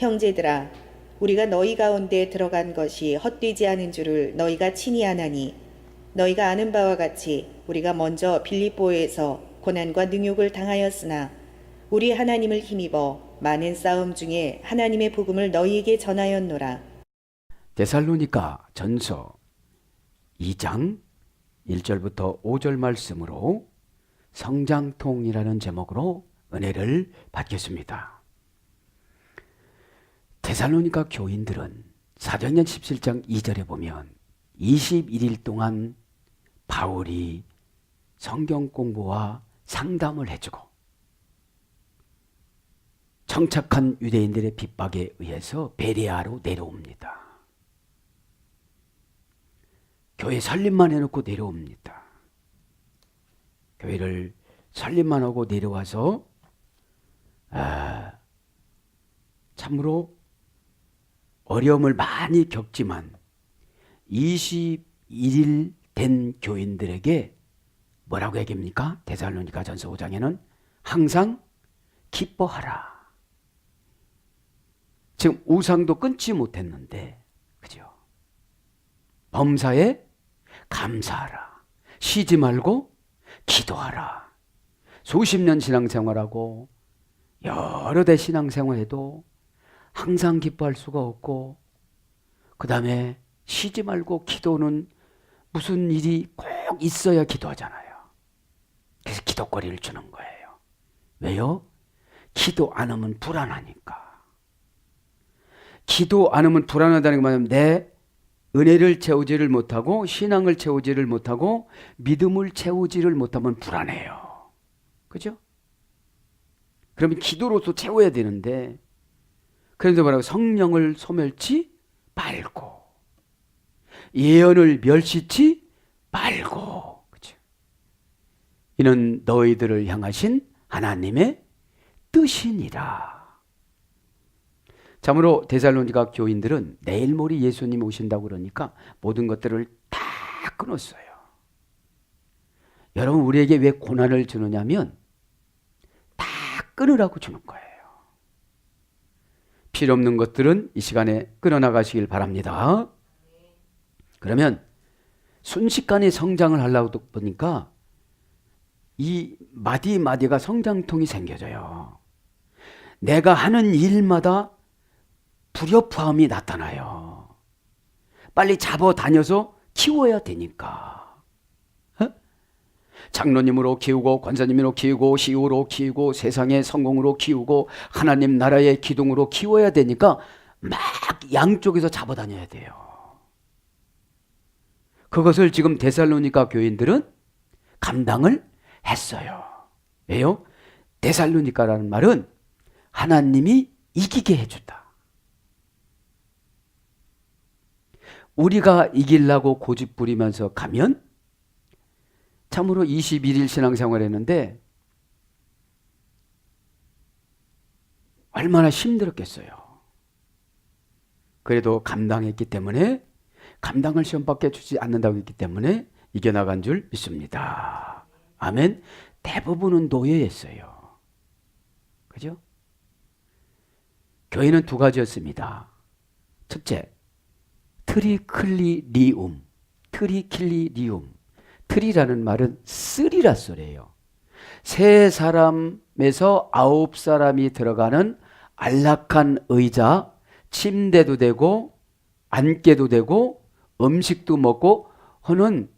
형제들아, 우리가 너희 가운데 들어간 것이 헛되지 않은 줄을 너희가 친히 아나니, 너희가 아는 바와 같이 우리가 먼저 빌립보에서 고난과 능욕을 당하였으나 우리 하나님을 힘입어 많은 싸움 중에 하나님의 복음을 너희에게 전하였노라. 데살로니가 전서 2장 1절부터 5절 말씀으로 성장통이라는 제목으로 은혜를 받겠습니다. 데살로니가 교인들은 사도행전 17장 2절에 보면 21일 동안 바울이 성경 공부와 상담을 해주고 정착한 유대인들의 핍박에 의해서 베레아로 내려옵니다. 교회 설립만 해놓고 내려옵니다. 교회를 설립만 하고 내려와서 참으로 어려움을 많이 겪지만 21일 된 교인들에게 뭐라고 얘기합니까? 데살로니가 전서 5장에는 항상 기뻐하라. 지금 우상도 끊지 못했는데, 그죠? 범사에 감사하라. 쉬지 말고 기도하라. 수십 년 신앙생활하고 여러 대 신앙생활해도 항상 기뻐할 수가 없고, 그 다음에 쉬지 말고 기도는 무슨 일이 꼭 있어야 기도하잖아요. 그래서 기도거리를 주는 거예요. 왜요? 기도 안 하면 불안하니까. 기도 안 하면 불안하다는 게 뭐냐면 내 은혜를 채우지를 못하고 신앙을 채우지를 못하고 믿음을 채우지를 못하면 불안해요. 그죠? 그러면 기도로서 채워야 되는데, 그래서 뭐라고? 성령을 소멸치 말고 예언을 멸시치 말고. 그죠? 이는 너희들을 향하신 하나님의 뜻이니라. 참으로 데살로니가 교인들은 내일 모레 예수님 오신다고 그러니까 모든 것들을 다 끊었어요. 여러분, 우리에게 왜 고난을 주느냐면 다 끊으라고 주는 거예요. 필요 없는 것들은 이 시간에 끊어나가시길 바랍니다. 그러면 순식간에 성장을 하려고 보니까 이 마디마디가 성장통이 생겨져요. 내가 하는 일마다 불협화음이 나타나요. 빨리 잡아다녀서 키워야 되니까. 장로님으로 키우고 권사님으로 키우고 시우로 키우고 세상의 성공으로 키우고 하나님 나라의 기둥으로 키워야 되니까 막 양쪽에서 잡아다녀야 돼요. 그것을 지금 데살로니가 교인들은 감당을 했어요. 왜요? 데살로니가라는 말은 하나님이 이기게 해준다. 우리가 이기려고 고집 부리면서 가면 참으로 21일 신앙생활 했는데 얼마나 힘들었겠어요. 그래도 감당했기 때문에, 감당을 시험밖에 주지 않는다고 했기 때문에 이겨나간 줄 믿습니다. 아멘. 대부분은 노예였어요. 그죠? 교회는 두 가지였습니다. 첫째, 트리클리리움. 트리킬리리움. 트리라는 말은 쓰리라 소리예요. 세 사람에서 9사람이 들어가는 안락한 의자, 침대도 되고 앉게도 되고 음식도 먹고 하는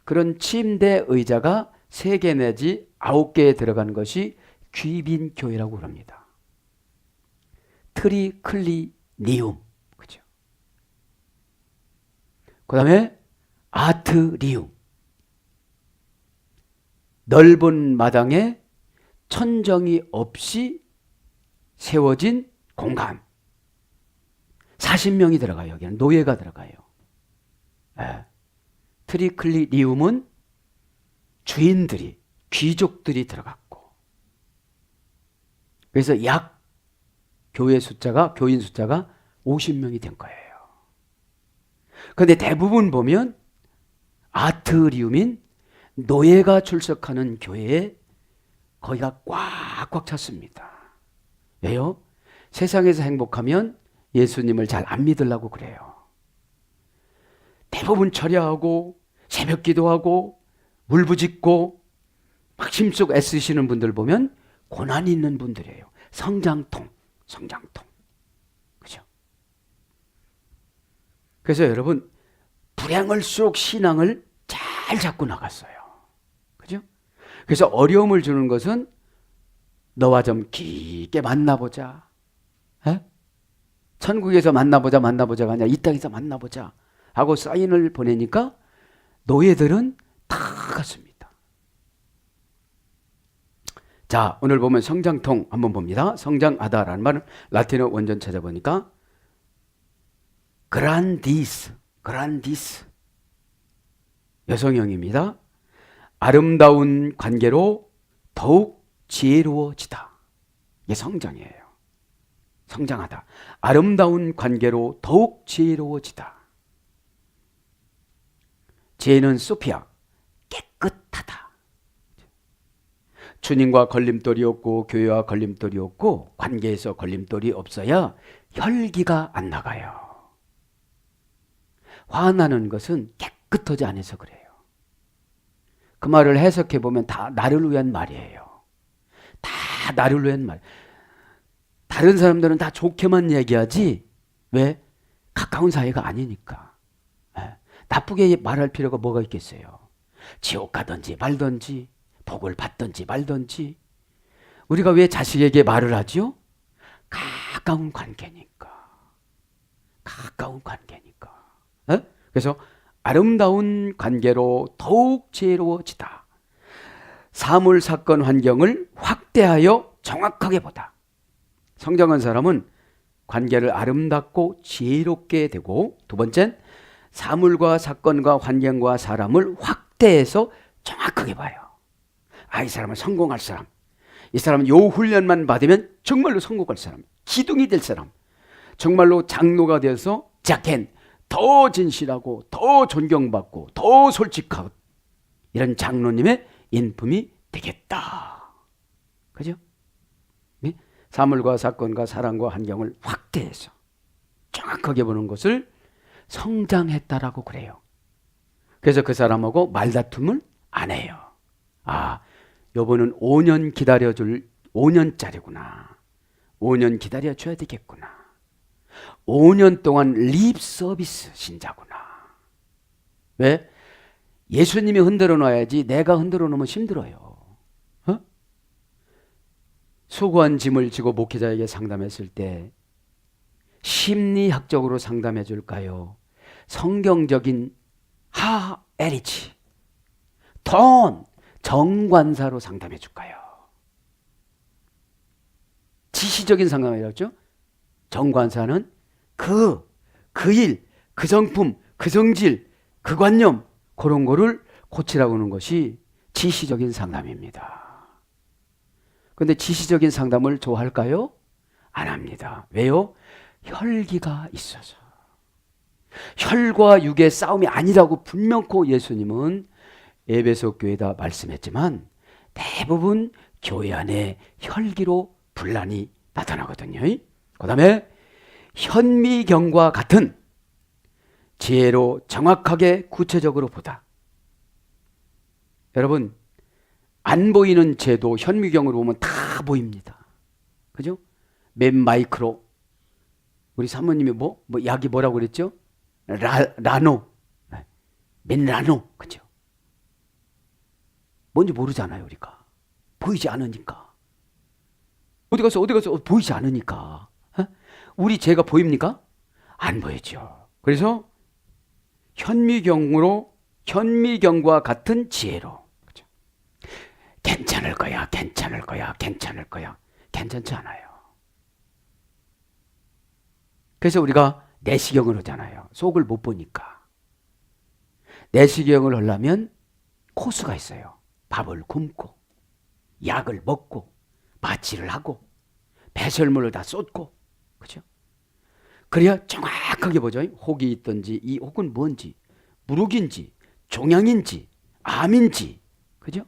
그런 침대 의자가 3개 내지 9개에 들어가는 것이 귀빈교회라고 합니다. 트리클리니움. 그죠? 그 다음에 아트리움. 넓은 마당에 천정이 없이 세워진 공간. 40명이 들어가요. 여기는 노예가 들어가요. 트리클리니움은 주인들이, 귀족들이 들어갔고, 그래서 약 교인 숫자가 50명이 된 거예요. 그런데 대부분 보면 아트리움인 노예가 출석하는 교회에 거기가 꽉꽉 찼습니다. 왜요? 세상에서 행복하면 예수님을 잘 안 믿으려고 그래요. 대부분 철야하고 새벽 기도하고 울부짖고 막 힘쓰고 애쓰시는 분들 보면 고난이 있는 분들이에요. 성장통. 그죠? 그래서 여러분, 불행할수록 신앙을 잘 잡고 나갔어요. 그죠? 그래서 어려움을 주는 것은 너와 좀 깊게 만나보자. 에? 천국에서 만나보자가 아니라 이 땅에서 만나보자 하고 사인을 보내니까 노예들은 다 갔습니다. 자, 오늘 보면 성장통 한번 봅니다. 성장하다라는 말은 라틴어 원전 찾아보니까 그란디스 여성형입니다. 아름다운 관계로 더욱 지혜로워지다. 이게 성장이에요. 성장하다. 아름다운 관계로 더욱 지혜로워지다. 지혜는 소피아, 깨끗하다. 주님과 걸림돌이 없고 교회와 걸림돌이 없고 관계에서 걸림돌이 없어야 혈기가 안 나가요. 화나는 것은 깨끗하지 않아서 그래요. 그 말을 해석해 보면 다 나를 위한 말이에요. 다 나를 위한 말. 다른 사람들은 다 좋게만 얘기하지 왜? 가까운 사이가 아니니까. 나쁘게 말할 필요가 뭐가 있겠어요. 지옥 가든지 말든지 복을 받든지 말든지. 우리가 왜 자식에게 말을 하죠? 가까운 관계니까. 그래서 아름다운 관계로 더욱 지혜로워지다. 사물, 사건, 환경을 확대하여 정확하게 보다. 성장한 사람은 관계를 아름답고 지혜롭게 되고, 두 번째는 사물과 사건과 환경과 사람을 확대해서 정확하게 봐요. 이 사람은 성공할 사람. 이 사람은 요 훈련만 받으면 정말로 성공할 사람. 기둥이 될 사람. 정말로 장로가 되어서 더 진실하고 더 존경받고 더 솔직하고 이런 장로님의 인품이 되겠다. 그죠? 네? 사물과 사건과 사람과 환경을 확대해서 정확하게 보는 것을 성장했다라고 그래요. 그래서 그 사람하고 말다툼을 안 해요. 여보는 5년 기다려줄 5년짜리구나. 5년 기다려줘야 되겠구나. 5년 동안 립 서비스 신자구나. 왜? 예수님이 흔들어 놔야지 내가 흔들어 놓으면 힘들어요. 수고한 짐을 지고 목회자에게 상담했을 때 심리학적으로 상담해 줄까요? 성경적인 하에리치 돈 정관사로 상담해 줄까요? 지시적인 상담이었죠. 정관사는 그 일, 그 성품, 그 성질, 그 관념 그런 거를 고치라고 하는 것이 지시적인 상담입니다. 그런데 지시적인 상담을 좋아할까요? 안 합니다. 왜요? 혈기가 있어서. 혈과 육의 싸움이 아니라고 분명코 예수님은 에베소 교회에다 말씀했지만 대부분 교회 안에 혈기로 분란이 나타나거든요. 그 다음에 현미경과 같은 지혜로 정확하게 구체적으로 보다. 여러분, 안 보이는 죄도 현미경으로 보면 다 보입니다. 그죠? 맨 마이크로. 우리 사모님이 약이 뭐라고 그랬죠? 라노. 맨 라노. 그죠? 뭔지 모르잖아요, 우리가. 보이지 않으니까. 어디 가서 보이지 않으니까. 우리 죄가 보입니까? 안 보이죠. 그래서 현미경과 같은 지혜로. 그죠? 괜찮을 거야. 괜찮지 않아요. 그래서 우리가 내시경을 하잖아요. 속을 못 보니까. 내시경을 하려면 코스가 있어요. 밥을 굶고 약을 먹고 마취를 하고 배설물을 다 쏟고, 그죠? 그래야 정확하게 보죠. 혹이 있든지 이 혹은 뭔지, 무릎인지 종양인지 암인지, 그죠?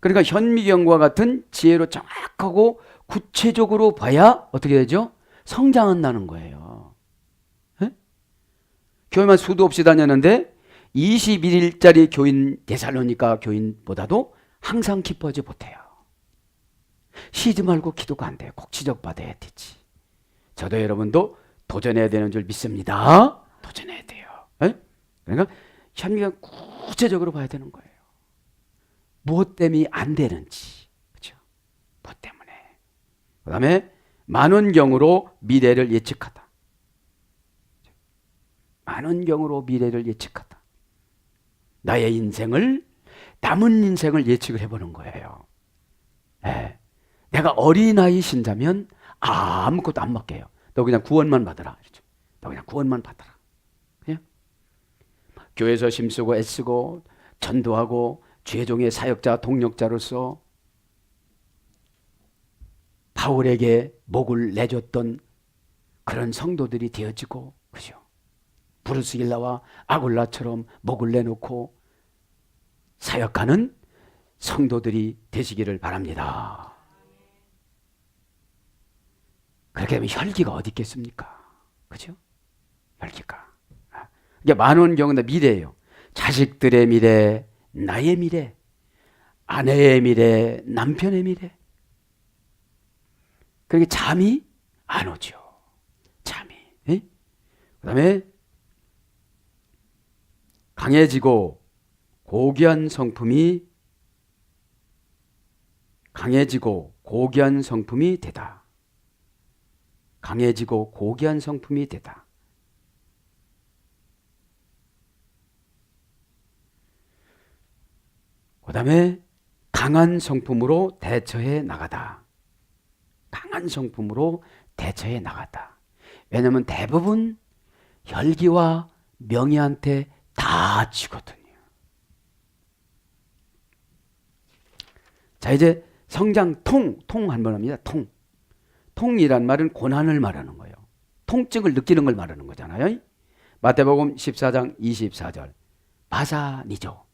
그러니까 현미경과 같은 지혜로 정확하고 구체적으로 봐야 어떻게 되죠? 성장한다는 거예요. 에? 교회만 수도 없이 다녔는데 21일짜리 교인 데살로니가 교인보다도 항상 기뻐하지 못해요. 쉬지 말고 기도가 안 돼요. 꼭 지적받아야 되지. 저도 여러분도 도전해야 되는 줄 믿습니다. 도전해야 돼요. 에? 그러니까 현미가 구체적으로 봐야 되는 거예요. 무엇 때문에 안 되는지. 그렇죠? 무엇 때문에. 그 다음에 만원경으로 미래를 예측하다. 만원경으로 미래를 예측하다. 나의 인생을, 남은 인생을 예측을 해보는 거예요. 예. 내가 어린아이 신자면 아무것도 안 맡겨요. 너 그냥 구원만 받아라. 그렇죠? 너 그냥 구원만 받아라. 그냥 교회에서 힘쓰고 애쓰고 전도하고 죄종의 사역자 동력자로서 바울에게 목을 내줬던 그런 성도들이 되어지고, 그죠? 브루스길라와 아굴라처럼 목을 내놓고 사역하는 성도들이 되시기를 바랍니다. 그렇게 하면 혈기가 어디 있겠습니까? 그죠? 혈기가. 이게 만원경은 미래예요. 자식들의 미래, 나의 미래, 아내의 미래, 남편의 미래. 그러니까 잠이 안 오죠. 잠이. 그 다음에 강해지고 고귀한 성품이 되다. 강해지고 고귀한 성품이 되다. 그 다음에 강한 성품으로 대처해 나가다. 강한 성품으로 대처해 나가다. 왜냐하면 대부분 혈기와 명예한테 다 지거든요. 자, 이제 성장 통 한번 합니다. 통이란 말은 고난을 말하는 거예요. 통증을 느끼는 걸 말하는 거잖아요. 마태복음 14장 24절. 바산이죠.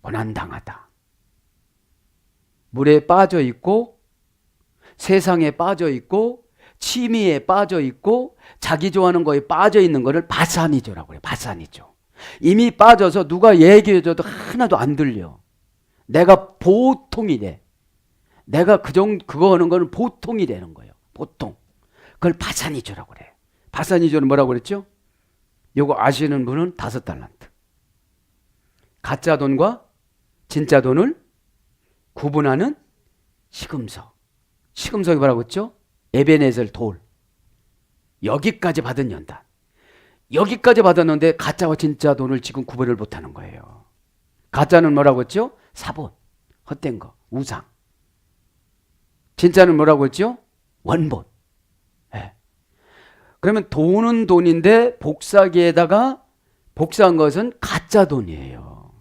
고난당하다. 물에 빠져 있고, 세상에 빠져 있고, 취미에 빠져 있고, 자기 좋아하는 거에 빠져 있는 거를 바산이죠라고 그래요. 바산이죠. 이미 빠져서 누가 얘기해줘도 하나도 안 들려. 내가 보통이래. 내가 그거 하는 거는 보통이 되는 거예요. 보통. 그걸 바산이조라고 그래요. 바산이조는 뭐라고 그랬죠? 요거 아시는 분은 5달란트. 가짜 돈과 진짜 돈을 구분하는 시금석. 시금석이 뭐라고 했죠? 에베네셀 돌. 여기까지 받은 연단. 여기까지 받았는데 가짜와 진짜 돈을 지금 구별을 못하는 거예요. 가짜는 뭐라고 했죠? 사본, 헛된 거, 우상. 진짜는 뭐라고 했죠? 원본. 네. 그러면 돈은 돈인데 복사기에다가 복사한 것은 가짜 돈이에요.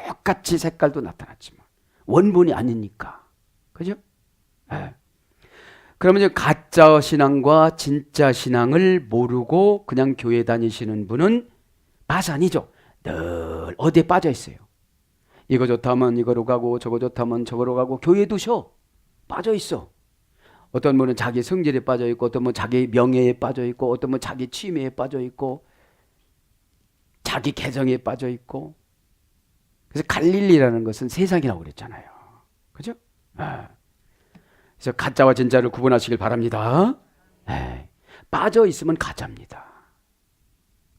똑같이 색깔도 나타났지만 원본이 아니니까. 그죠? 네. 그러면 이제 가짜 신앙과 진짜 신앙을 모르고 그냥 교회 다니시는 분은 바산이죠. 늘 어디에 빠져 있어요. 이거 좋다면 이거로 가고 저거 좋다면 저거로 가고 교회도 쉬어. 빠져 있어. 어떤 분은 자기 성질에 빠져 있고, 어떤 분은 자기 명예에 빠져 있고, 어떤 분은 자기 취미에 빠져 있고, 자기 개성에 빠져 있고. 그래서 갈릴리라는 것은 세상이라고 그랬잖아요. 그죠? 그래서 가짜와 진짜를 구분하시길 바랍니다. 빠져 있으면 가짜입니다.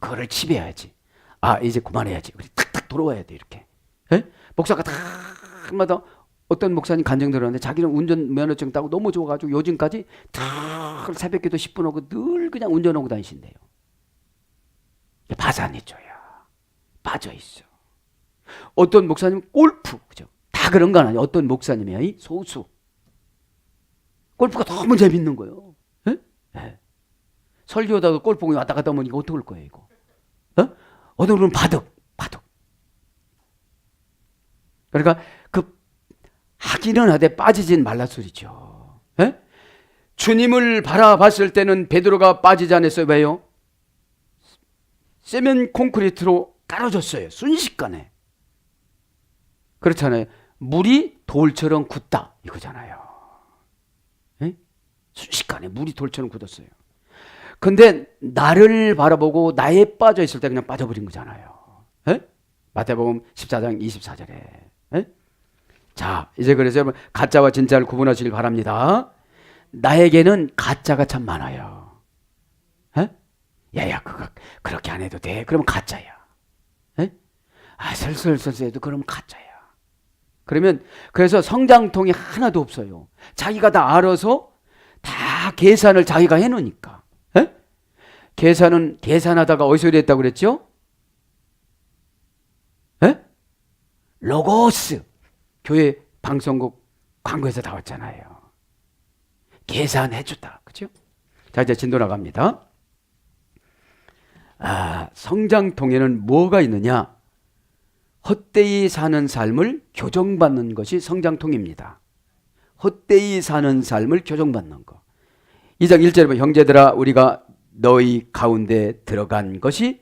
그거를 지배해야지. 아, 이제 그만해야지. 우리 탁탁 돌아와야 돼, 이렇게. 목사가 탁마다 어떤 목사님 간증 들었는데 자기는 운전면허증 따고 너무 좋아가지고 요즘까지 다 새벽기도 10분 오고 늘 그냥 운전하고 다니신대요. 바산이죠야. 빠져있어. 어떤 목사님은 골프, 그죠? 다 그런 건 아니에요. 어떤 목사님이 소수. 골프가 너무 재밌는 거예요. 설교하다가 골프공이 왔다 갔다 오면 이거 어떡할 거예요, 이거? 어떤 분은 바둑. 그러니까 하기는 하되 빠지진 말라 소리죠. 주님을 바라봤을 때는 베드로가 빠지지 않았어요. 왜요? 세면 콘크리트로 깔아줬어요. 순식간에. 그렇잖아요. 물이 돌처럼 굳다 이거잖아요. 순식간에 물이 돌처럼 굳었어요. 근데 나를 바라보고 나에 빠져 있을 때 그냥 빠져버린 거잖아요. 에? 마태복음 14장 24절에. 자, 이제 그래서 여러분 가짜와 진짜를 구분하시길 바랍니다. 나에게는 가짜가 참 많아요. 에? 야야, 그거 그렇게 안 해도 돼. 그러면 가짜야. 에? 아, 설설설설 해도 그러면 가짜야. 그러면 그래서 성장통이 하나도 없어요. 자기가 다 알아서 다 계산을 자기가 해놓으니까. 에? 계산하다가 어디서 이랬다고 그랬죠? 에? 로고스. 교회 방송국 광고에서 나왔잖아요. 계산해주다. 그죠? 자, 이제 진도 나갑니다. 성장통에는 뭐가 있느냐? 헛되이 사는 삶을 교정받는 것이 성장통입니다. 헛되이 사는 삶을 교정받는 것. 2장 1절에 보면 형제들아 우리가 너희 가운데 들어간 것이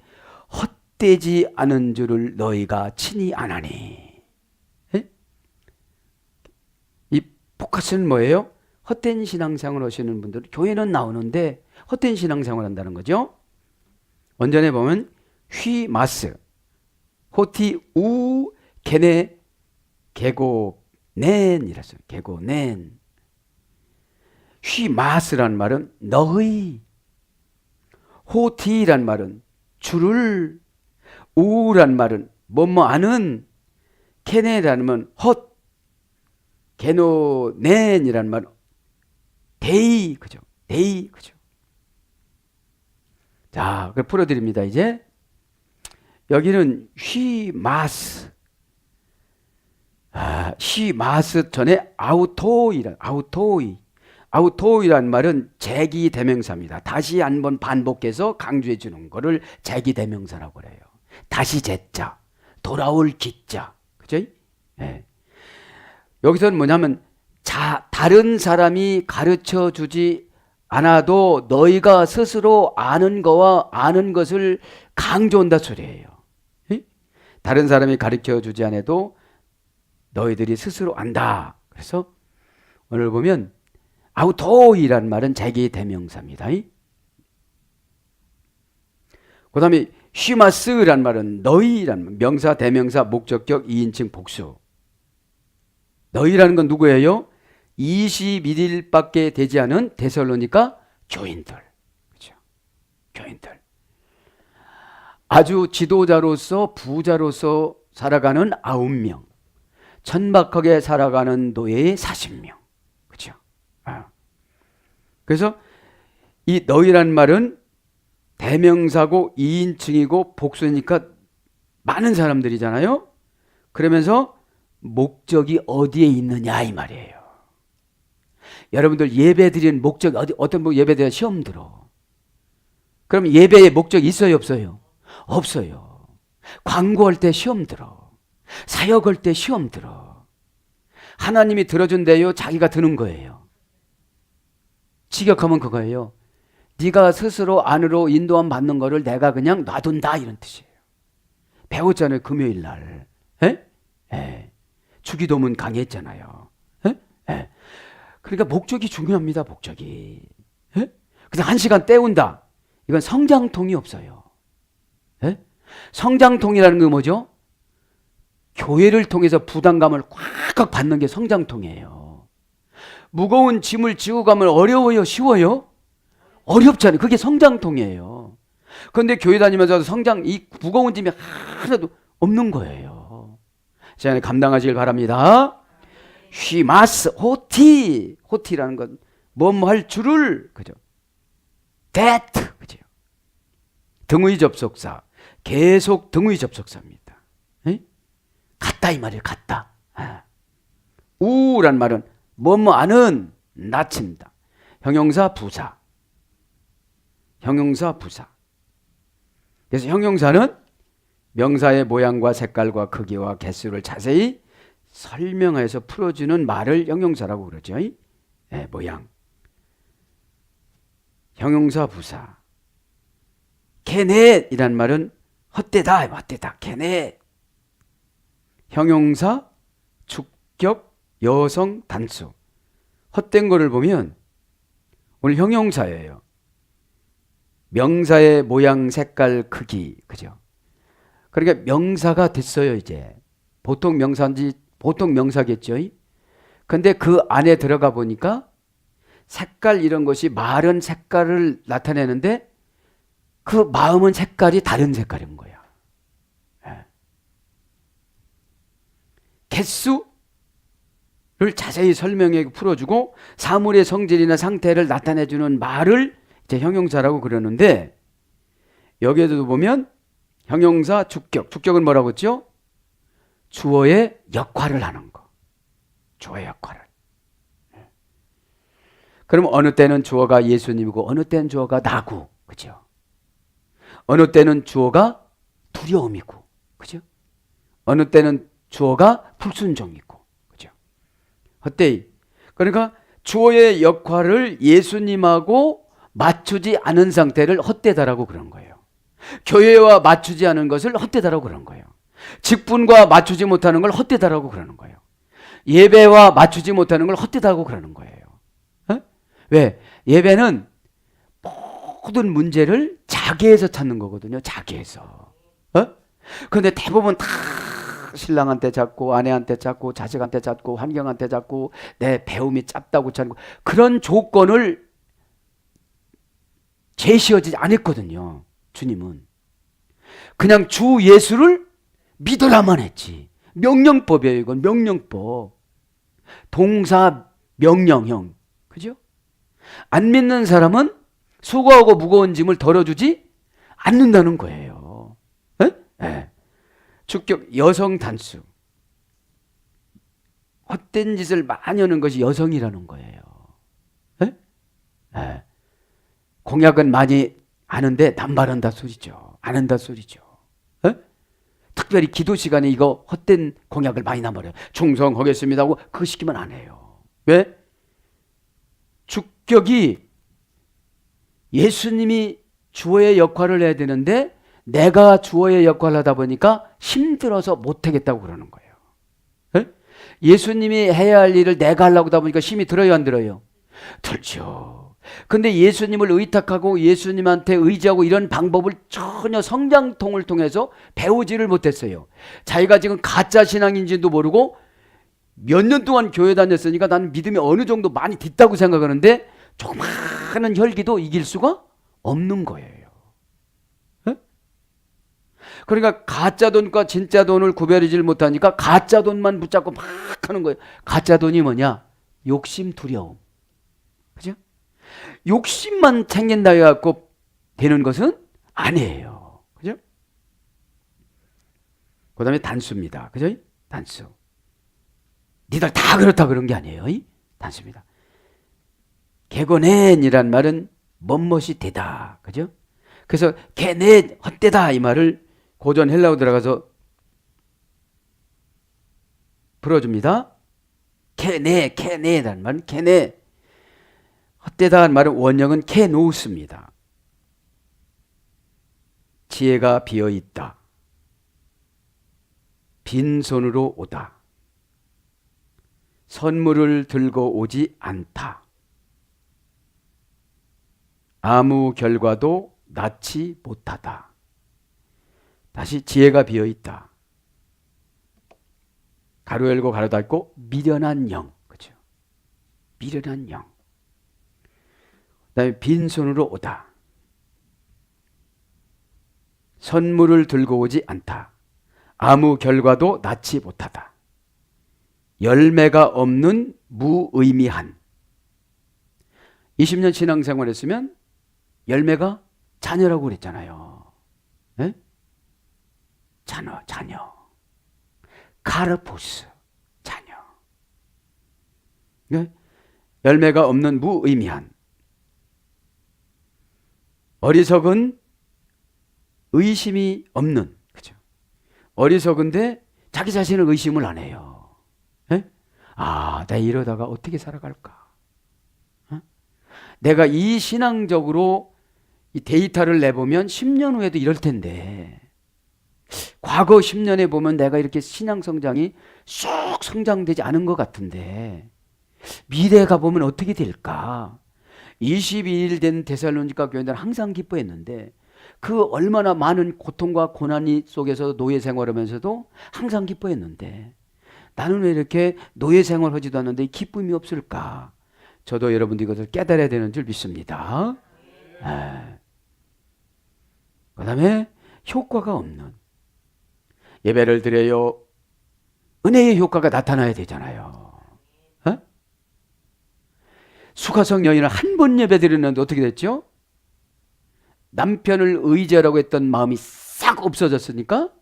헛되지 않은 줄을 너희가 친히 아나니. 에? 이 포커스는 뭐예요? 헛된 신앙생활 하시는 분들 교회는 나오는데 헛된 신앙생활 한다는 거죠. 원전에 보면 휘마스 호티 우 게네 게고넨이라서요. 게고넨. 휘마스란 말은 너희, 호티란 말은 주를, 우란 말은 뭐뭐 아는, 케네라는 말은 헛, 게노넨이란 말은 데이, 그죠? 데이, 그죠? 자, 그걸 풀어드립니다. 이제 여기는 휘마스, 휘마스 전에 아우토이란 말은 제기대명사입니다. 다시 한번 반복해서 강조해 주는 거를 제기대명사라고 그래요. 다시 제자, 돌아올 기자, 그죠? 네. 여기서는 뭐냐면 다른 사람이 가르쳐 주지 않아도 너희가 스스로 아는 거와 아는 것을 강조한다 소리예요. 다른 사람이 가르쳐 주지 않아도 너희들이 스스로 안다. 그래서 오늘 보면 아우토이라는 말은 자기대명사입니다. 그 다음에 쉬마스라는 말은 너희라는 말, 명사, 대명사, 목적격, 2인칭, 복수. 너희라는 건 누구예요? 21일밖에 되지 않은 데살로니가 교인들. 그렇죠? 교인들. 아주 지도자로서 부자로서 살아가는 9명. 천박하게 살아가는 노예의 40명. 그렇죠? 그래서 이 너희란 말은 대명사고 2인칭이고 복수니까 많은 사람들이잖아요. 그러면서 목적이 어디에 있느냐 이 말이에요. 여러분들 예배 드리는 목적이 어떤 분 예배 드려 시험 들어. 그럼 예배의 목적이 있어요 없어요? 없어요. 광고할 때 시험 들어. 사역할 때 시험 들어. 하나님이 들어준대요. 자기가 드는 거예요. 직역하면 그거예요. 네가 스스로 안으로 인도함 받는 거를 내가 그냥 놔둔다 이런 뜻이에요. 배웠잖아요. 금요일 날. 주기도문 강의했잖아요. 그러니까 목적이 중요합니다. 목적이. 그냥 1시간 때운다. 이건 성장통이 없어요. 성장통이라는 게 뭐죠? 교회를 통해서 부담감을 꽉꽉 받는 게 성장통이에요. 무거운 짐을 지고 가면 어려워요? 쉬워요? 어렵잖아요. 그게 성장통이에요. 그런데 교회 다니면서 이 무거운 짐이 하나도 없는 거예요. 자, 감당하시길 바랍니다. 쉬마스, 호티라는 건 뭐뭐 할 줄을, 그죠? that, 그죠? 등의 접속사, 계속 등의 접속사입니다. 같다 이 말이에요. 같다. 우란 말은 뭐뭐 아는 나칩니다. 형용사 부사. 형용사 부사. 그래서 형용사는 명사의 모양과 색깔과 크기와 개수를 자세히 설명해서 풀어주는 말을 형용사라고 그러죠. 모양. 형용사 부사. 케넷이란 말은 헛되다. 케넷. 형용사 주격 여성 단수. 헛된 거를 보면 오늘 형용사예요. 명사의 모양, 색깔, 크기. 그죠? 그러니까 명사가 됐어요, 이제. 보통 명사겠죠. 근데 그 안에 들어가 보니까 색깔 이런 것이 말은 색깔을 나타내는데 그 마음은 색깔이 다른 색깔인 거야. 예. 개수를 자세히 설명해 풀어주고 사물의 성질이나 상태를 나타내주는 말을 이제 형용사라고 그러는데, 여기에도 보면 형용사 주격은 뭐라고 했죠? 주어의 역할을 하는 거. 주어의 역할을. 그럼 어느 때는 주어가 예수님이고 어느 때는 주어가 나고, 그죠? 어느 때는 주어가 두려움이고, 그죠? 어느 때는 주어가 불순종이고, 그죠? 어때? 그러니까 주어의 역할을 예수님하고 맞추지 않은 상태를 헛되다라고 그런 거예요. 교회와 맞추지 않은 것을 헛되다라고 그런 거예요. 직분과 맞추지 못하는 걸 헛되다라고 그러는 거예요. 예배와 맞추지 못하는 걸 헛되다고 그러는 거예요. 어? 왜? 예배는 모든 문제를 자기에서 찾는 거거든요. 자기에서. 그런데 대부분 다 신랑한테 찾고 아내한테 찾고 자식한테 찾고 환경한테 찾고 내 배움이 짧다고 찾고 그런 조건을 제시하지 않았거든요. 주님은. 그냥 주 예수를 믿으라만 했지. 명령법이에요. 이건 명령법. 동사 명령형. 그죠? 안 믿는 사람은 수고하고 무거운 짐을 덜어주지 않는다는 거예요. 네. 주격 여성 단수. 헛된 짓을 많이 하는 것이 여성이라는 거예요. 네. 공약은 많이 아는데 남발한다 소리죠. 안 한다 소리죠. 특별히 기도 시간에 이거 헛된 공약을 많이 남아요. 충성하겠습니다 하고 그거 시키면 안 해요. 왜? 주격이 예수님이 주어의 역할을 해야 되는데 내가 주어의 역할을 하다 보니까 힘들어서 못하겠다고 그러는 거예요. 예수님이 해야 할 일을 내가 하려고 하다 보니까 힘이 들어요, 안 들어요? 들죠. 근데 예수님을 의탁하고 예수님한테 의지하고 이런 방법을 전혀 성장통을 통해서 배우지를 못했어요. 자기가 지금 가짜 신앙인지도 모르고 몇 년 동안 교회 다녔으니까 나는 믿음이 어느 정도 많이 뒷다고 생각하는데 조그마한 혈기도 이길 수가 없는 거예요. 그러니까 가짜 돈과 진짜 돈을 구별하지 못하니까 가짜 돈만 붙잡고 막 하는 거예요. 가짜 돈이 뭐냐? 욕심, 두려움. 그죠? 욕심만 챙긴다 해갖고 되는 것은 아니에요. 그죠? 그 다음에 단수입니다. 그죠? 단수. 니들 다 그렇다 그런 게 아니에요. 단수입니다. 개고넨이란 말은 멋멋이 되다. 그죠? 그래서 개네 헛되다 이 말을 고전 헬라어 들어가서 풀어줍니다. 케네라는 말은 케네. 헛되다는 말은 원형은 케노우스입니다. 지혜가 비어있다. 빈손으로 오다. 선물을 들고 오지 않다. 아무 결과도 낳지 못하다. 다시 지혜가 비어있다. 가로 열고 가로 닫고 미련한 영. 그죠? 미련한 영. 그 다음에 빈손으로 오다. 선물을 들고 오지 않다. 아무 결과도 낳지 못하다. 열매가 없는 무의미한. 20년 신앙생활 했으면 열매가 자녀라고 그랬잖아요. 네? 자녀. 카르포스, 자녀. 네? 열매가 없는 무의미한. 어리석은 의심이 없는. 그죠? 어리석은데 자기 자신을 의심을 안 해요. 네? 아, 나 이러다가 어떻게 살아갈까? 내가 이 신앙적으로 이 데이터를 내보면 10년 후에도 이럴 텐데 과거 10년에 보면 내가 이렇게 신앙 성장이 쑥 성장되지 않은 것 같은데 미래에 가보면 어떻게 될까? 22일 된 데살로니가 교인들은 항상 기뻐했는데 그 얼마나 많은 고통과 고난 속에서 노예 생활하면서도 항상 기뻐했는데 나는 왜 이렇게 노예 생활하지도 않는데 기쁨이 없을까? 저도 여러분들 이것을 깨달아야 되는 줄 믿습니다. 그 다음에 효과가 없는 예배를 드려요. 은혜의 효과가 나타나야 되잖아요. 어? 수가성 여인은 한 번 예배 드렸는데 어떻게 됐죠? 남편을 의지하라고 했던 마음이 싹 없어졌으니까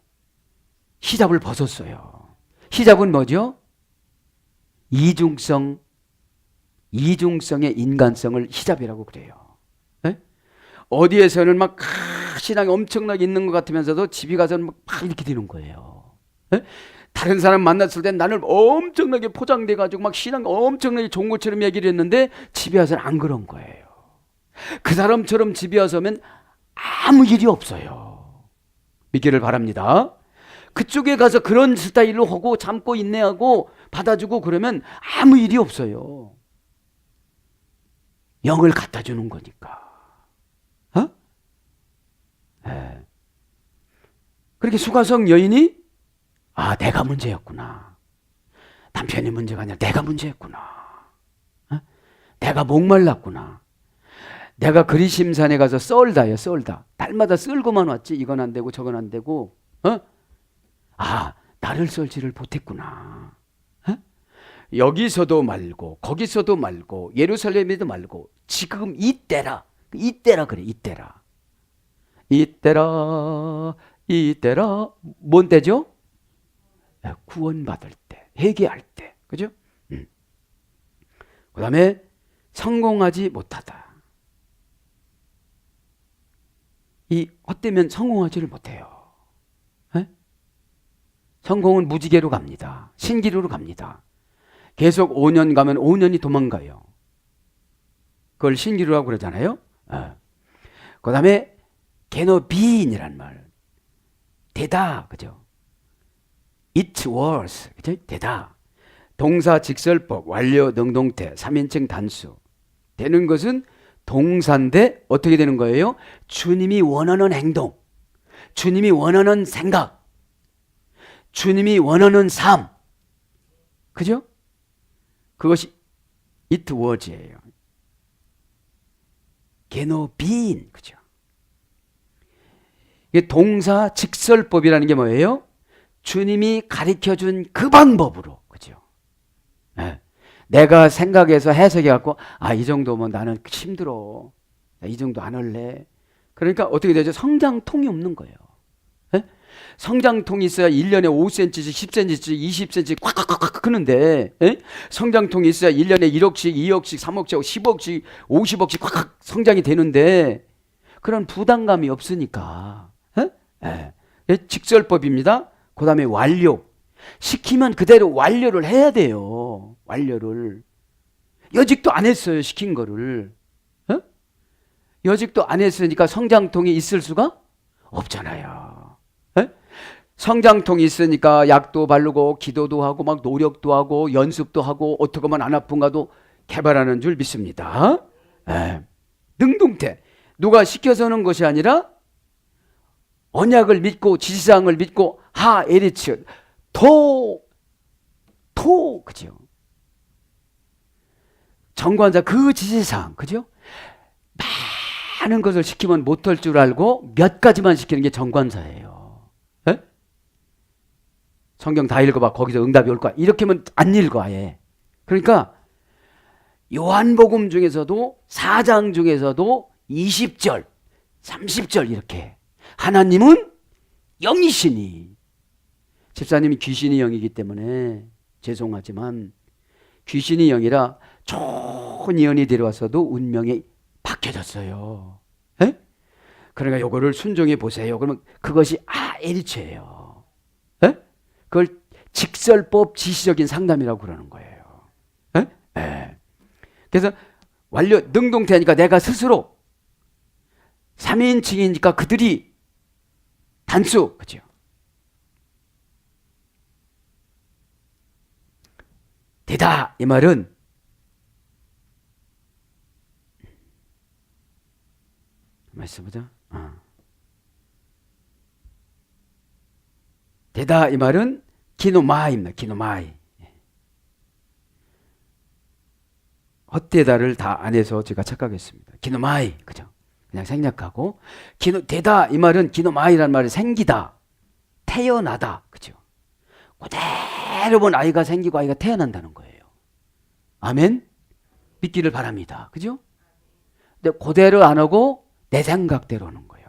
히잡을 벗었어요. 히잡은 뭐죠? 이중성의 인간성을 히잡이라고 그래요. 네? 어디에서는 막 신앙이 엄청나게 있는 것 같으면서도 집에 가서는 막 이렇게 되는 거예요. 네? 다른 사람 만났을 땐 나는 엄청나게 포장돼가지고 막 신앙 엄청나게 좋은 것처럼 얘기를 했는데 집에 와서는 안 그런 거예요. 그 사람처럼 집에 와서면 아무 일이 없어요. 믿기를 바랍니다. 그쪽에 가서 그런 스타일로 하고 참고 인내하고 받아주고 그러면 아무 일이 없어요. 영을 갖다 주는 거니까. 어? 네. 그렇게 수가성 여인이 내가 문제였구나. 남편이 문제가 아니라 내가 문제였구나. 어? 내가 목말랐구나. 내가 그리심산에 가서 썰다요, 썰다. 달마다 썰고만 왔지. 이건 안 되고 저건 안 되고. 나를 썰지를 못했구나. 여기서도 말고 거기서도 말고 예루살렘에도 말고 지금 이때라 그래. 이때라 뭔 때죠? 구원받을 때, 회개할 때, 그죠? 그 다음에 성공하지 못하다. 이 헛되면 성공하지를 못해요. 에? 성공은 무지개로 갑니다. 신기루로 갑니다. 계속 5년 가면 5년이 도망가요. 그걸 신기루라고 그러잖아요. 그 다음에 게노비인이란 말. 되다, 그죠? It was, 그죠? 되다. 동사 직설법, 완료, 능동태, 3인칭 단수. 되는 것은 동사인데 어떻게 되는 거예요? 주님이 원하는 행동, 주님이 원하는 생각, 주님이 원하는 삶. 그죠? 그것이 it was예요. 게노비인, 그죠? 이게 동사 직설법이라는 게 뭐예요? 주님이 가르쳐준 그 방법으로, 그죠? 네. 내가 생각해서 해석해갖고 이 정도면 나는 힘들어. 이 정도 안 할래. 그러니까 어떻게 되죠? 성장통이 없는 거예요. 네? 성장통이 있어야 1년에 5cm씩, 10cm씩, 20cm씩 꽉꽉꽉 크는데 성장통이 있어야 1년에 1억씩, 2억씩, 3억씩, 10억씩, 50억씩 꽉꽉 성장이 되는데 그런 부담감이 없으니까 직설법입니다. 그 다음에 완료. 시키면 그대로 완료를 해야 돼요. 완료를. 여직도 안 했어요. 시킨 거를. 여직도 안 했으니까 성장통이 있을 수가 없잖아요. 성장통이 있으니까 약도 바르고 기도도 하고 막 노력도 하고 연습도 하고 어떻게 하면 안 아픈가도 개발하는 줄 믿습니다. 능동태. 누가 시켜서 하는 것이 아니라 언약을 믿고 지시사항을 믿고 에리츠 그죠? 정관자 그 지시사항, 그죠? 많은 것을 시키면 못할 줄 알고 몇 가지만 시키는 게 정관사예요. 성경 다 읽어봐. 거기서 응답이 올 거야. 이렇게 하면 안 읽어 아예. 그러니까 요한복음 중에서도 4장 중에서도 20절, 30절 이렇게 하나님은 영이시니 집사님이 귀신이 영이기 때문에 죄송하지만 귀신이 영이라 좋은 예언이 들어와서도 운명에 바뀌어졌어요. 그러니까 요거를 순종해 보세요. 그러면 그것이 에리츠예요. 그걸 직설법 지시적인 상담이라고 그러는 거예요. 그래서 완료 능동태니까 내가 스스로 3인칭이니까 그들이 단수, 그죠? 되다 이 말은 말씀 보자. 되다 이 말은 기노마이입니다. 기노마이. 헛되다를 다 안에서 제가 착각했습니다. 기노마이, 그죠? 그냥 생략하고 되다 이 말은 기노마이라는 말이 생기다, 태어나다, 그죠? 그대로 본 아이가 생기고 아이가 태어난다는 거예요. 아멘? 믿기를 바랍니다. 그죠? 근데 그대로 안 하고 내 생각대로 하는 거예요.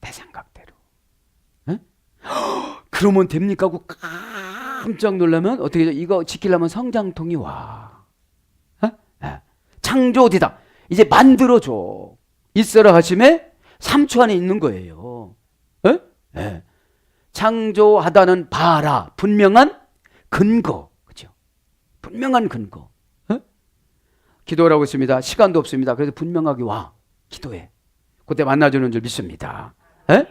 내 생각대로. 에? 그러면 됩니까? 하고 깜짝 놀라면 어떻게 해요? 이거 지키려면 성장통이 와. 창조되다. 이제 만들어줘. 있어라 하심에 3초 안에 있는 거예요. 에? 에. 창조하다는 바라. 분명한 근거. 그죠? 분명한 근거. 에? 기도라고 했습니다. 시간도 없습니다. 그래서 분명하게 와. 기도해. 그때 만나주는 줄 믿습니다. 에?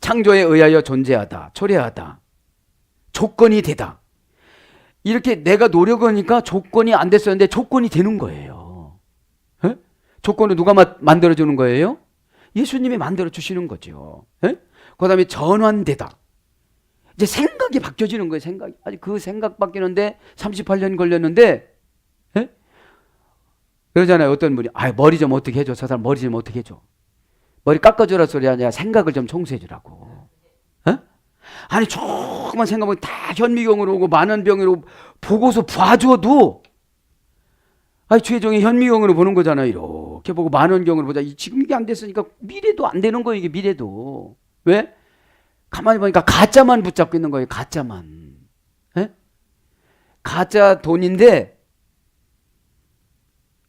창조에 의하여 존재하다. 초래하다. 조건이 되다. 이렇게 내가 노력하니까 조건이 안 됐었는데 조건이 되는 거예요. 에? 조건을 누가 만들어주는 거예요? 예수님이 만들어주시는 거죠. 그 다음에 전환되다. 이제 생각이 바뀌어지는 거예요. 생각이. 아니 그 생각 바뀌는데 38년 걸렸는데 에? 그러잖아요. 어떤 분이 머리 좀 어떻게 해줘. 저 사람 머리 좀 어떻게 해줘. 머리 깎아주라 소리 아니야. 생각을 좀 청소해주라고. 아니 조금만 생각하면 다 현미경으로 오고 만원병으로 보고서 봐줘도 최종이 현미경으로 보는 거잖아요. 이렇게 보고 만원경으로 보자. 지금 이게 안 됐으니까 미래도 안 되는 거예요. 이게 미래도. 왜? 가만히 보니까 가짜만 붙잡고 있는 거예요. 가짜만. 에? 가짜 돈인데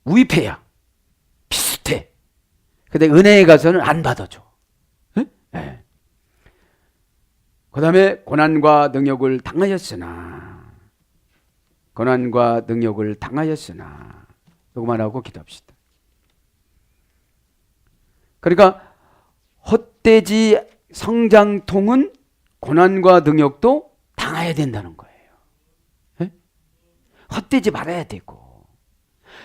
위패야. 비슷해. 근데 은행에 가서는 안 받아줘. 에? 그 다음에 고난과 능욕을 당하였으나 이거만 하고 기도합시다. 그러니까 헛되지 성장통은 고난과 능욕도 당해야 된다는 거예요. 에? 헛되지 말아야 되고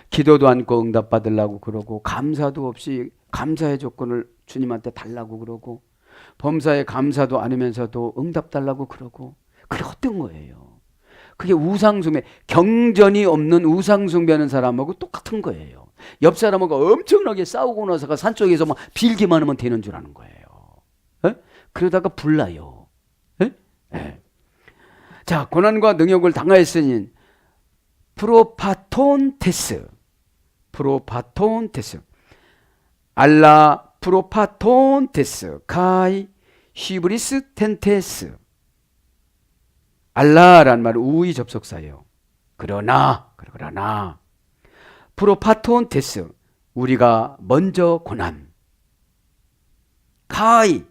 기도도 않고 응답받으려고 그러고 감사도 없이 감사의 조건을 주님한테 달라고 그러고 범사에 감사도 않으면서도 응답 달라고 그러고 그게 헛된 거예요. 그게 우상숭배, 경전이 없는 우상숭배하는 사람하고 똑같은 거예요. 옆 사람하고 엄청나게 싸우고 나서가 산속에서 막 빌기만 하면 되는 줄 아는 거예요. 에? 그러다가 불나요. 에? 에. 자, 고난과 능욕을 당하였으니 프로파톤테스 알라 프로파톤테스 카이 히브리스 텐테스. 알라란 말은 우의 접속사예요. 그러나 프로파톤테스 우리가 먼저 고난. 카이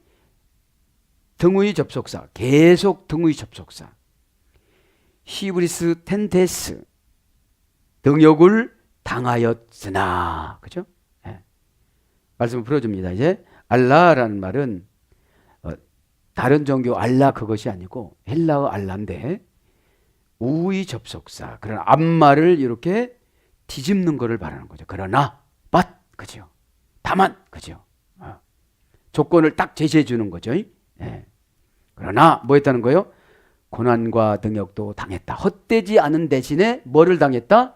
등의 접속사 계속 등의 접속사. 히브리스 텐테스 능욕을 당하였으나. 그죠? 말씀을 풀어줍니다. 이제 알라라는 말은 다른 종교 알라 그것이 아니고 헬라어 알라인데 우의 접속사. 그러나 앞말을 이렇게 뒤집는 것을 말하는 거죠. 그러나 but 그죠? 다만 그죠? 조건을 딱 제시해 주는 거죠. 그러나 뭐 했다는 거예요? 고난과 능욕도 당했다. 헛되지 않은 대신에 뭐를 당했다?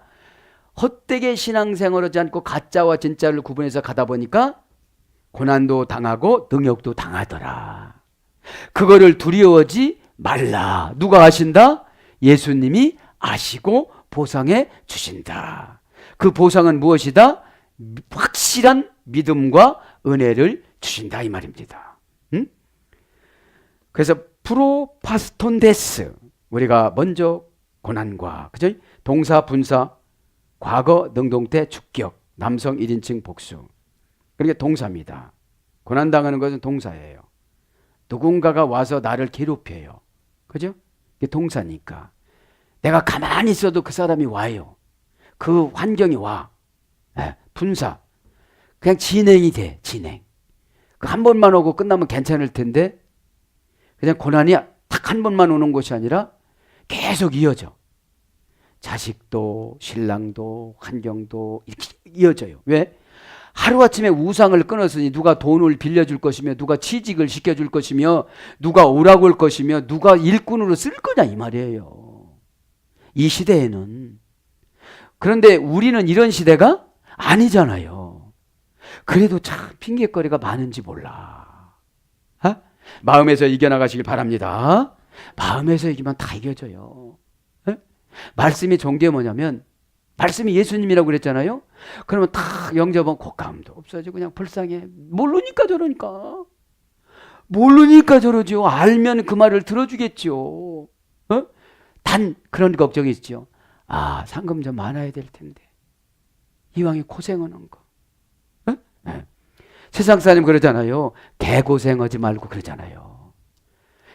헛되게 신앙생활을 하지 않고 가짜와 진짜를 구분해서 가다 보니까 고난도 당하고 능욕도 당하더라. 그거를 두려워하지 말라. 누가 아신다? 예수님이 아시고 보상해 주신다. 그 보상은 무엇이다? 확실한 믿음과 은혜를 주신다 이 말입니다. 응? 그래서 프로파스톤데스 우리가 먼저 고난과 그죠? 동사 분사 과거 능동태 주격 남성 1인칭 복수. 그러니까 동사입니다. 고난당하는 것은 동사예요. 누군가가 와서 나를 괴롭혀요. 그죠? 이게 동사니까. 내가 가만히 있어도 그 사람이 와요. 그 환경이 와. 분사. 그냥 진행이 돼. 진행. 한 번만 오고 끝나면 괜찮을 텐데 그냥 고난이 딱 한 번만 오는 것이 아니라 계속 이어져. 자식도 신랑도 환경도 이렇게 이어져요. 왜? 하루아침에 우상을 끊었으니 누가 돈을 빌려줄 것이며 누가 취직을 시켜줄 것이며 누가 오라고 할 것이며 누가 일꾼으로 쓸 거냐 이 말이에요. 이 시대에는. 그런데 우리는 이런 시대가 아니잖아요. 그래도 참 핑계거리가 많은지 몰라. 어? 마음에서 이겨나가시길 바랍니다. 마음에서 이기면 다 이겨져요. 어? 말씀이 좋은 게 뭐냐면 말씀이 예수님이라고 그랬잖아요. 그러면 다 영접하면 곶감도 없어지고 그냥 불쌍해. 모르니까 저러니까. 모르니까 저러죠. 알면 그 말을 들어주겠죠. 어? 단 그런 걱정이 있죠. 아, 상금 좀 많아야 될 텐데. 이왕에 고생하는 거. 어? 네. 세상 사람 그러잖아요. 개고생하지 말고 그러잖아요.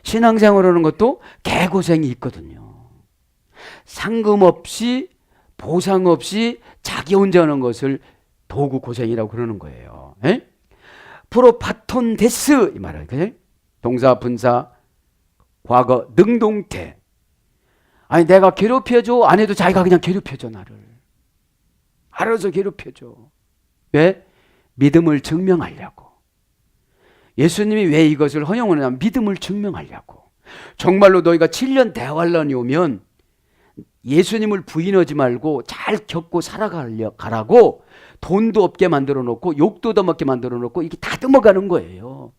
신앙생활 하는 것도 개고생이 있거든요. 상금 없이 보상 없이 자기 혼자 하는 것을 도구 고생이라고 그러는 거예요. 에? 프로파톤 데스 이 말을 그죠? 동사 분사 과거 능동태. 아니 내가 괴롭혀줘 안 해도 자기가 그냥 괴롭혀줘 나를. 알아서 괴롭혀줘. 왜? 믿음을 증명하려고. 예수님이 왜 이것을 허용하냐면 믿음을 증명하려고. 정말로 너희가 7년 대환란이 오면 예수님을 부인하지 말고 잘 겪고 살아가라고 돈도 없게 만들어 놓고 욕도 더 먹게 만들어 놓고 이게 다듬어가는 거예요.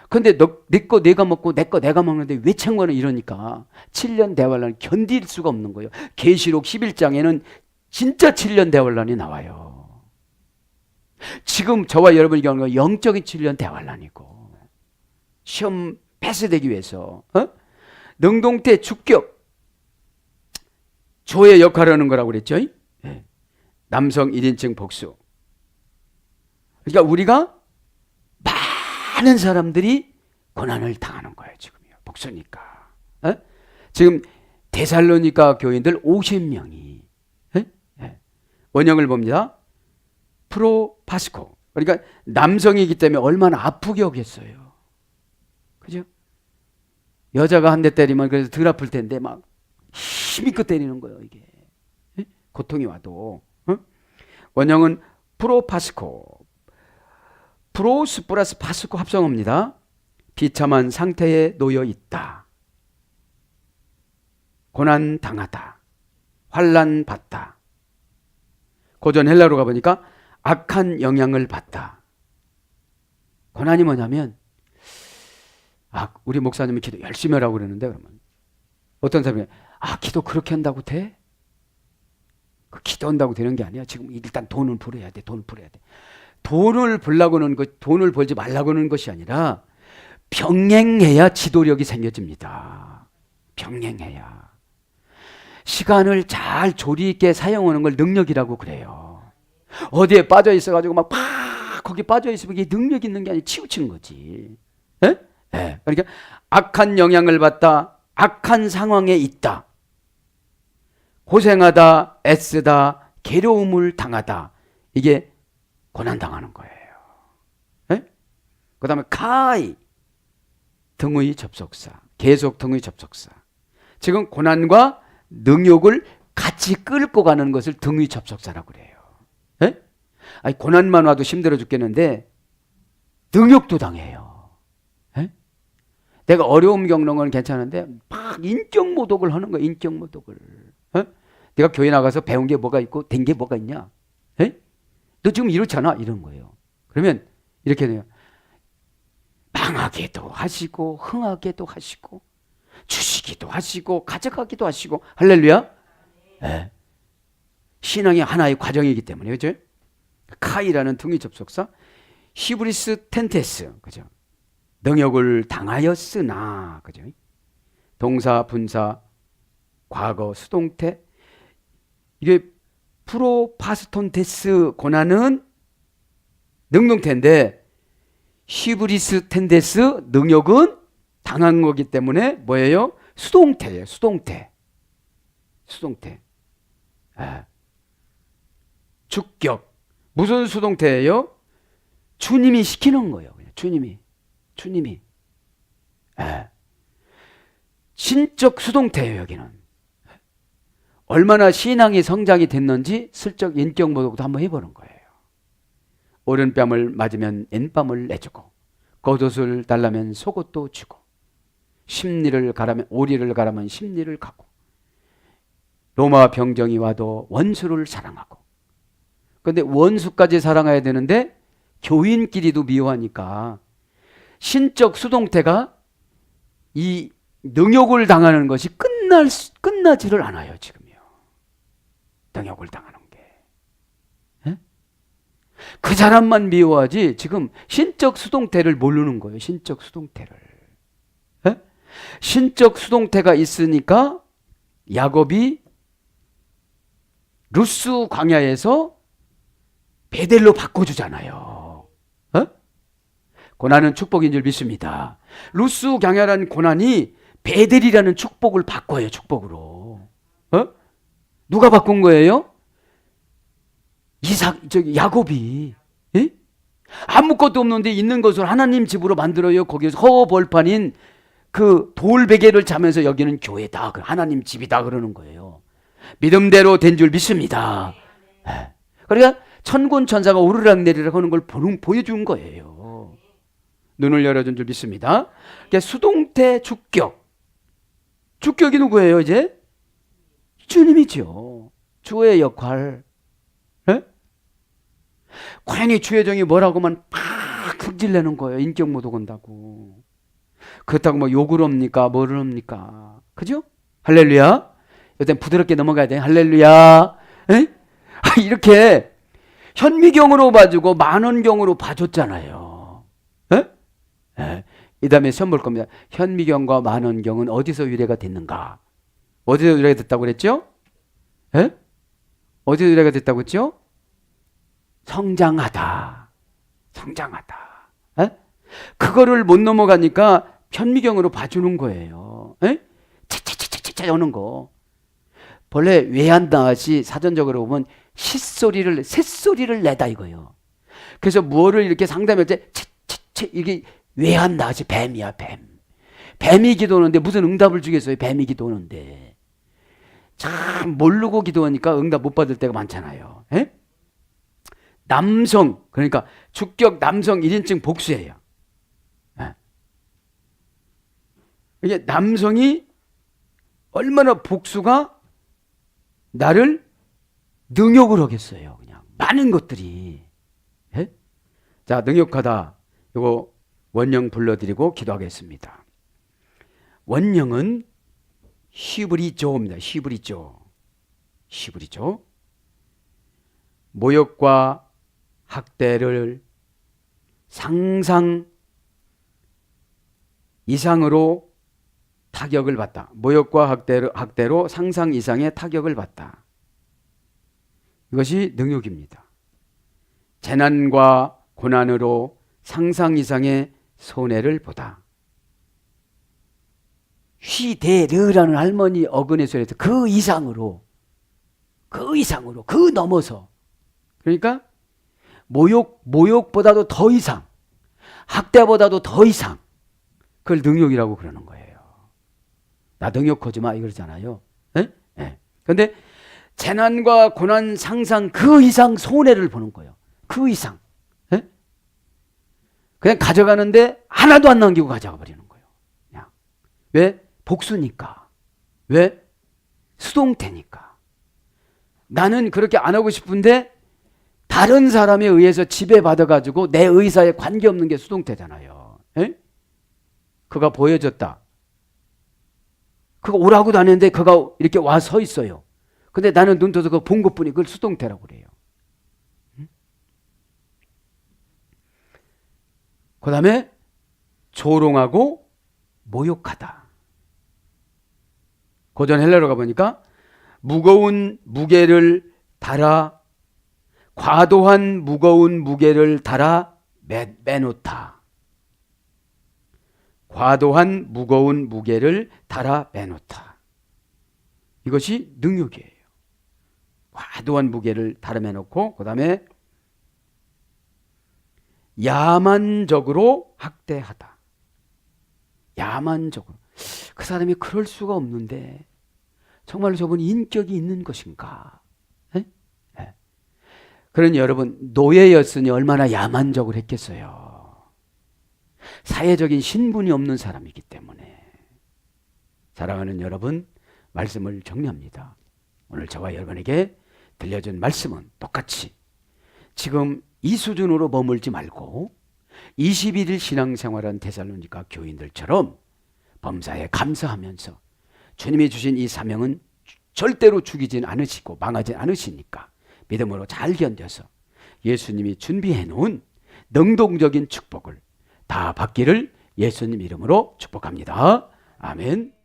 근데 내 거 내가 먹고 내 거 내가 먹는데 왜 창고는 이러니까 7년 대환란 견딜 수가 없는 거예요. 계시록 11장에는 진짜 7년 대환란이 나와요. 지금 저와 여러분이 겪는 건 영적인 7년 대환란이고 시험 패스되기 위해서 능동태 주격 조의 역할을 하는 거라고 그랬죠. 네. 남성 1인칭 복수. 그러니까 우리가 많은 사람들이 고난을 당하는 거예요. 지금요. 복수니까. 지금 데살로니가 교인들 50명이 원형을 봅니다. 프로파스코. 그러니까 남성이기 때문에 얼마나 아프게 오겠어요. 그죠? 여자가 한 대 때리면 그래서 덜 아플 텐데 막 힘있게 때리는 거예요. 이게 고통이 와도. 원형은 프로파스코. 프로스 플러스 파스코 합성어입니다. 비참한 상태에 놓여 있다. 고난 당하다. 환난 받다. 고전 헬라로 가보니까 악한 영향을 받다. 고난이 뭐냐면 우리 목사님이 기도 열심히 하라고 그러는데 그러면 어떤 사람이 기도 그렇게 한다고 돼? 그 기도한다고 되는 게 아니야. 지금 일단 돈을 벌어야 돼. 돈을 벌어야 돼. 돈을 벌라고는 돈을 벌지 말라고 하는 것이 아니라 병행해야 지도력이 생겨집니다. 병행해야. 시간을 잘 조리 있게 사용하는 걸 능력이라고 그래요. 어디에 빠져 있어가지고 막 거기 빠져 있으면 이게 능력 있는 게 아니라 치우치는 거지. 에? 네. 그러니까 악한 영향을 받다. 악한 상황에 있다. 고생하다, 애쓰다, 괴로움을 당하다. 이게 고난당하는 거예요. 그 다음에 카이, 등의 접속사. 계속 등의 접속사. 지금 고난과 능욕을 같이 끌고 가는 것을 등의 접속사라고 그래요. 아니, 고난만 와도 힘들어 죽겠는데 능욕도 당해요. 내가 어려움 겪는 건 괜찮은데 막 인격 모독을 하는 거야. 인격 모독을. 내가 교회 나가서 배운 게 뭐가 있고 된 게 뭐가 있냐? 너 지금 이렇잖아. 이런 거예요. 그러면 이렇게 돼요. 망하게도 하시고 흥하게도 하시고 주시기도 하시고 가져가기도 하시고 할렐루야. 네. 신앙이 하나의 과정이기 때문에 그죠? 카이라는 등위 접속사 히브리스 텐테스 그죠? 능욕을 당하였으나 그죠? 동사 분사 과거 수동태 이게 프로파스톤테스 고난은 능동태인데 히브리스 텐데스 능욕은 당한 거기 때문에 뭐예요? 수동태예요. 수동태. 수동태. 주격. 무슨 수동태예요? 주님이 시키는 거예요. 주님이. 신적 수동태예요. 여기는. 얼마나 신앙이 성장이 됐는지 슬쩍 인격 모독도 한번 해보는 거예요. 오른뺨을 맞으면 왼뺨을 내주고 겉옷을 달라면 속옷도 주고 심리를 가라면 오리를 가라면 심리를 가고 로마 병정이 와도 원수를 사랑하고. 그런데 원수까지 사랑해야 되는데 교인끼리도 미워하니까 신적 수동태가 이 능욕을 당하는 것이 끝나지를 않아요. 지금요. 능욕을 당하는 게. 예? 그 사람만 미워하지 지금 신적 수동태를 모르는 거예요. 신적 수동태를. 예? 신적 수동태가 있으니까 야곱이 루스 광야에서 베델로 바꿔주잖아요. 어? 고난은 축복인 줄 믿습니다. 루스 광야라는 고난이 베델이라는 축복을 바꿔요. 축복으로. 어? 누가 바꾼 거예요? 야곱이. 예? 아무것도 없는데 있는 것을 하나님 집으로 만들어요. 거기에서 허벌판인 그 돌베개를 자면서 여기는 교회다. 하나님 집이다. 그러는 거예요. 믿음대로 된 줄 믿습니다. 그러니까 천군 천사가 오르락 내리락 하는 걸 보여준 거예요. 눈을 열어준 줄 믿습니다. 그러니까 수동태 주격. 주격이 누구예요 이제? 주님이죠. 주의 역할. 에? 괜히 주의 종이 뭐라고만 팍 흑질내는 거예요. 인격 모독 한다고. 그렇다고 뭐 욕을 합니까? 뭐를 합니까? 그죠? 할렐루야. 이땐 부드럽게 넘어가야 돼. 할렐루야. 에? 이렇게 현미경으로 봐주고 만원경으로 봐줬잖아요. 에? 에. 이 다음에 시험 볼 겁니다. 현미경과 만원경은 어디서 유래가 됐는가? 어디서 유래가 됐다고 그랬죠? 에? 어디서 유래가 됐다고 했죠? 성장하다. 성장하다. 에? 그거를 못 넘어가니까 현미경으로 봐주는 거예요. 에? 차차차차차 오는 거. 본래 외환나시 사전적으로 보면 새소리를 내다 이거예요. 그래서 무엇을 이렇게 상담할 때 이게 외환나시 뱀이야 뱀. 뱀이 기도하는데 무슨 응답을 주겠어요. 뱀이 기도하는데. 참 모르고 기도하니까 응답 못 받을 때가 많잖아요. 에? 남성 그러니까 주격 남성 1인칭 복수예요. 에? 이게 남성이 얼마나 복수가 나를 능욕을 하겠어요. 그냥 많은 것들이. 예? 자, 능욕하다. 이거 원령 불러드리고 기도하겠습니다. 원령은 히브리조입니다. 히브리조. 모욕과 학대를 상상 이상으로 타격을 받다. 모욕과 학대로 상상 이상의 타격을 받다. 이것이 능욕입니다. 재난과 고난으로 상상 이상의 손해를 보다. 휘대르라는 할머니 어근의 소리에서 그 이상으로, 그 넘어서. 그러니까 모욕보다도 더 이상, 학대보다도 더 이상. 그걸 능욕이라고 그러는 거예요. 나 능욕하지 마 이러잖아요. 그런데 재난과 고난 상상 그 이상 손해를 보는 거예요. 그 이상. 에? 그냥 가져가는데 하나도 안 남기고 가져가 버리는 거예요. 그냥. 왜? 복수니까. 왜? 수동태니까. 나는 그렇게 안 하고 싶은데 다른 사람에 의해서 지배받아가지고 내 의사에 관계없는 게 수동태잖아요. 에? 그가 보여줬다. 그가 오라고 다녔는데 그가 이렇게 와 서 있어요. 근데 나는 눈 떠서 그거 본 것뿐이 그걸 수동태라고 그래요. 그 다음에 조롱하고 모욕하다. 고전 헬라로 가보니까 무거운 무게를 달아 과도한 무거운 무게를 달아 매놓다. 과도한 무거운 무게를 달아 매놓다. 이것이 능욕이에요. 과도한 무게를 달아 매놓고 그 다음에 야만적으로 학대하다. 야만적으로. 그 사람이 그럴 수가 없는데 정말로 저분이 인격이 있는 것인가? 에? 에. 그러니 여러분, 노예였으니 얼마나 야만적으로 했겠어요. 사회적인 신분이 없는 사람이기 때문에. 사랑하는 여러분, 말씀을 정리합니다. 오늘 저와 여러분에게 들려준 말씀은 똑같이 지금 이 수준으로 머물지 말고 21일 신앙생활한 데살로니가 교인들처럼 범사에 감사하면서 주님이 주신 이 사명은 절대로 죽이진 않으시고 망하진 않으시니까 믿음으로 잘 견뎌서 예수님이 준비해 놓은 능동적인 축복을 다 받기를 예수님 이름으로 축복합니다. 아멘.